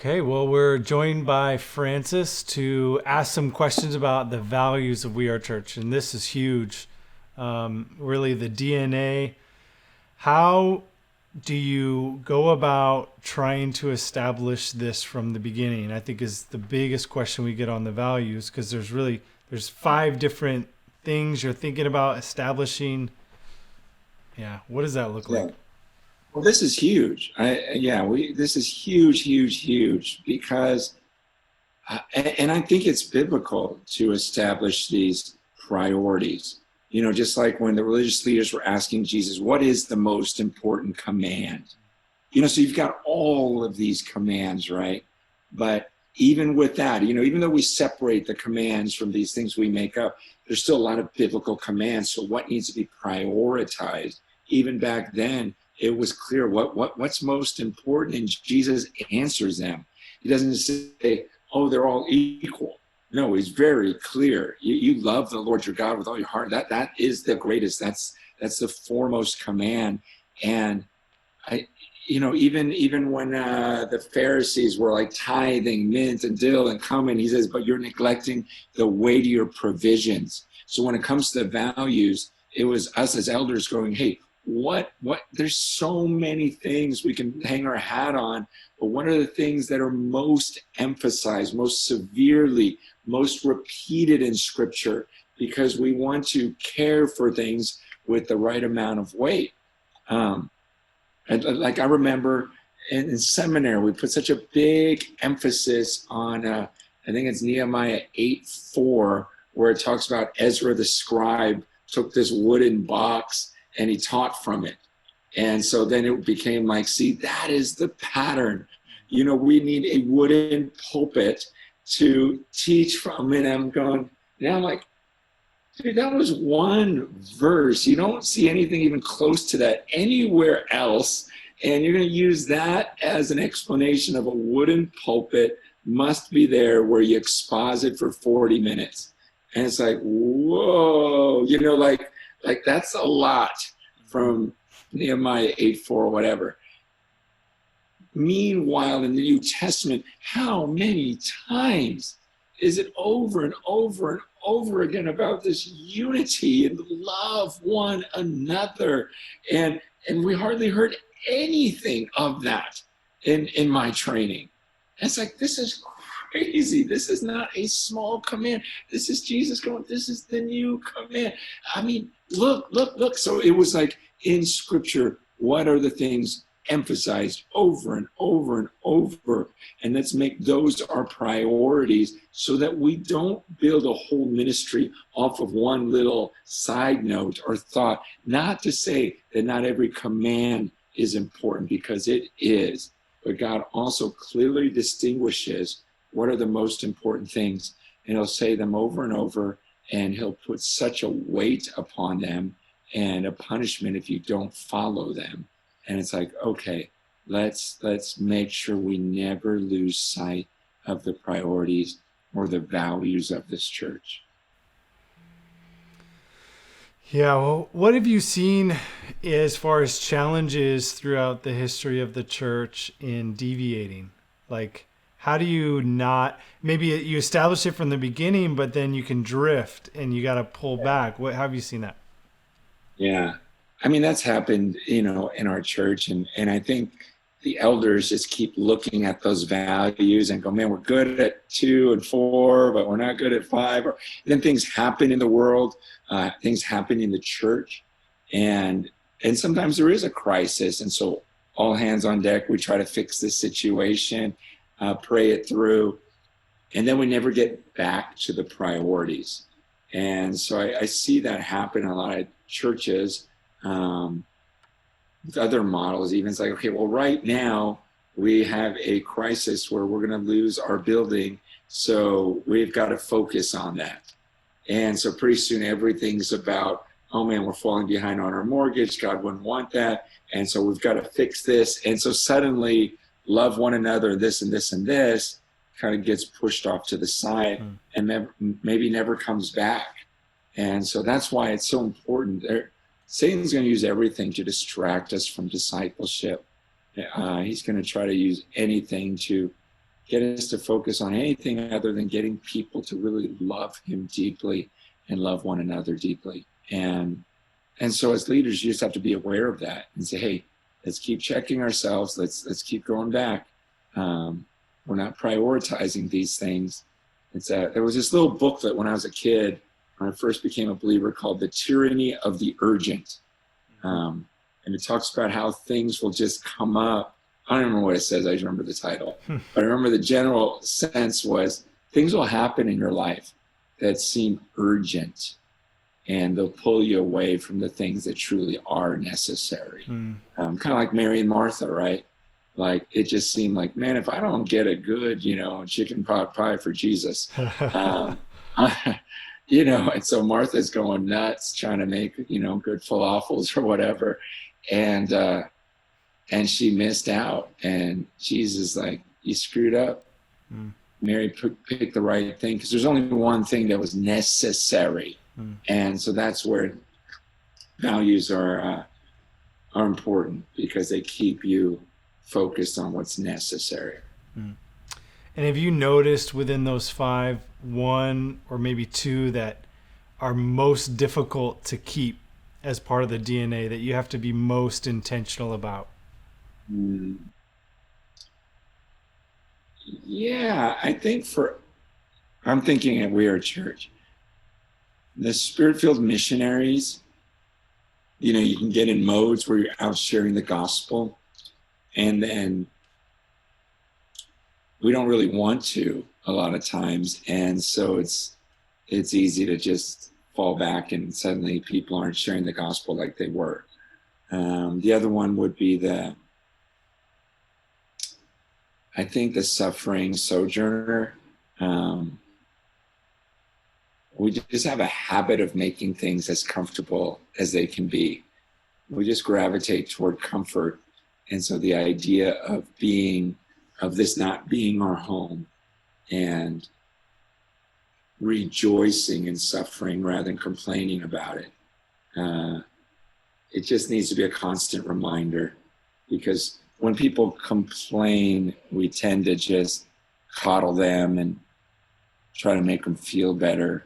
Okay, well, we're joined by Francis to ask some questions about the values of We Are Church, and this is huge. Really, the DNA. How do you go about trying to establish this from the beginning? I think is the biggest question we get on the values, because there's five different things you're thinking about establishing. Yeah, what does that look Yeah. like? Well, this is huge. This is huge, huge, huge because, and I think it's biblical to establish these priorities. You know, just like when the religious leaders were asking Jesus, what is the most important command? You know, so you've got all of these commands, right? But even with that, you know, even though we separate the commands from these things we make up, there's still a lot of biblical commands. So what needs to be prioritized? Even back then, it was clear what's most important, and Jesus answers them. He doesn't say, "Oh, they're all equal." No, he's very clear. You love the Lord your God with all your heart. That is the greatest. That's the foremost command. And I, you know, even when the Pharisees were like tithing mint and dill and cumin, he says, but you're neglecting the weightier provisions. So when it comes to the values, it was us as elders going, hey, what, there's so many things we can hang our hat on, but what are the things that are most emphasized, most severely, most repeated in Scripture? Because we want to care for things with the right amount of weight. And like I remember in seminary, we put such a big emphasis on, I think it's Nehemiah 8:4, where it talks about Ezra the scribe took this wooden box and he taught from it. And so then it became like, see, that is the pattern. You know, we need a wooden pulpit to teach from. And I'm going, now I'm like, dude, that was one verse. You don't see anything even close to that anywhere else. And you're going to use that as an explanation of a wooden pulpit must be there where you exposit for 40 minutes. And it's like, whoa, you know, like that's a lot from Nehemiah 8:4 or whatever. Meanwhile, in the New Testament, how many times is it over and over and over again about this unity and love one another? And we hardly heard anything of that in my training. And it's like, this is crazy. This is not a small command. This is Jesus going, this is the new command. I mean, look. So it was like in Scripture, what are the things emphasized over and over and over, and let's make those our priorities so that we don't build a whole ministry off of one little side note or thought. Not to say that not every command is important, because it is, but God also clearly distinguishes what are the most important things, and he'll say them over and over, and he'll put such a weight upon them and a punishment if you don't follow them. And it's like, okay, let's make sure we never lose sight of the priorities or the values of this church. Yeah, well, what have you seen as far as challenges throughout the history of the church in deviating? Like, how do you not, maybe you establish it from the beginning, but then you can drift and you got to pull back. What, how have you seen that? Yeah. I mean, that's happened, you know, in our church. And I think the elders just keep looking at those values and go, man, we're good at 2 and 4, but we're not good at 5. Or then things happen in the world, things happen in the church. And sometimes there is a crisis. And so all hands on deck, we try to fix this situation, pray it through. And then we never get back to the priorities. And so I see that happen in a lot of churches. With other models, even it's like, okay, well, right now we have a crisis where we're going to lose our building, so we've got to focus on that. And so pretty soon everything's about, oh man, we're falling behind on our mortgage, God wouldn't want that, and so we've got to fix this. And so suddenly love one another, this and this and this kind of gets pushed off to the side and maybe never comes back. And so that's why it's so important. Satan's going to use everything to distract us from discipleship. He's going to try to use anything to get us to focus on anything other than getting people to really love him deeply and love one another deeply. And so as leaders, you just have to be aware of that and say, hey, let's keep checking ourselves. Let's keep going back. We're not prioritizing these things. There was this little booklet when I was a kid, when I first became a believer, called The Tyranny of the Urgent. And it talks about how things will just come up. I don't remember what it says. I just remember the title. But I remember the general sense was things will happen in your life that seem urgent, and they'll pull you away from the things that truly are necessary. Kind of like Mary and Martha, right? Like, it just seemed like, man, if I don't get a good, chicken pot pie for Jesus, and so Martha's going nuts trying to make, good falafels or whatever. And she missed out, and Jesus like, you screwed up. Mary picked the right thing, because there's only one thing that was necessary. And so that's where values are important, because they keep you focused on what's necessary. And have you noticed within those 5, 1 or maybe 2 that are most difficult to keep as part of the DNA, that you have to be most intentional about? Yeah, I think I'm thinking at We Are Church, the Spirit-filled missionaries, you can get in modes where you're out sharing the gospel, and then we don't really want to a lot of times. And so it's easy to just fall back, and suddenly people aren't sharing the gospel like they were. The other one would be I think the suffering sojourner. We just have a habit of making things as comfortable as they can be. We just gravitate toward comfort. And so the idea of this not being our home, and rejoicing in suffering rather than complaining about it, it just needs to be a constant reminder, because when people complain, we tend to just coddle them and try to make them feel better,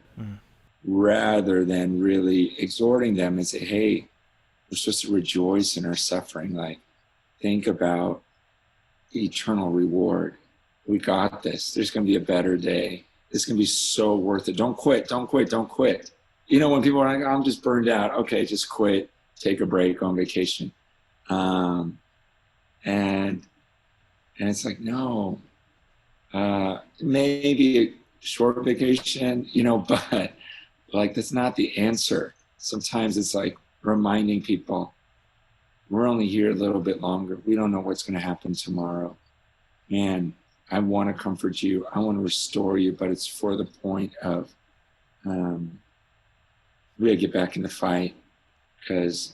rather than really exhorting them and say, hey, we're supposed to rejoice in our suffering. Like, think about the eternal reward. We got this. There's going to be a better day. This can be so worth it. Don't quit. Don't quit. Don't quit. When people are like, I'm just burned out. Okay, just quit. Take a break, go on vacation. And it's like, no, maybe a short vacation, but like, that's not the answer. Sometimes it's like reminding people, we're only here a little bit longer. We don't know what's going to happen tomorrow. Man, I want to comfort you. I want to restore you, but it's for the point of, we got to get back in the fight, because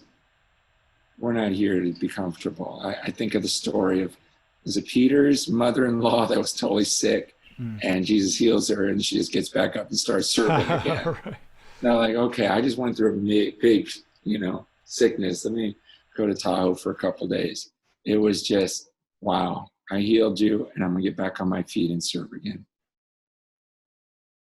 we're not here to be comfortable. I think of the story of, was it Peter's mother-in-law that was totally sick, and Jesus heals her, and she just gets back up and starts serving again. Right. Now, like, okay, I just went through a big, sickness. Let me go to Tahoe for a couple of days. It was just, wow, I healed you, and I'm gonna get back on my feet and serve again.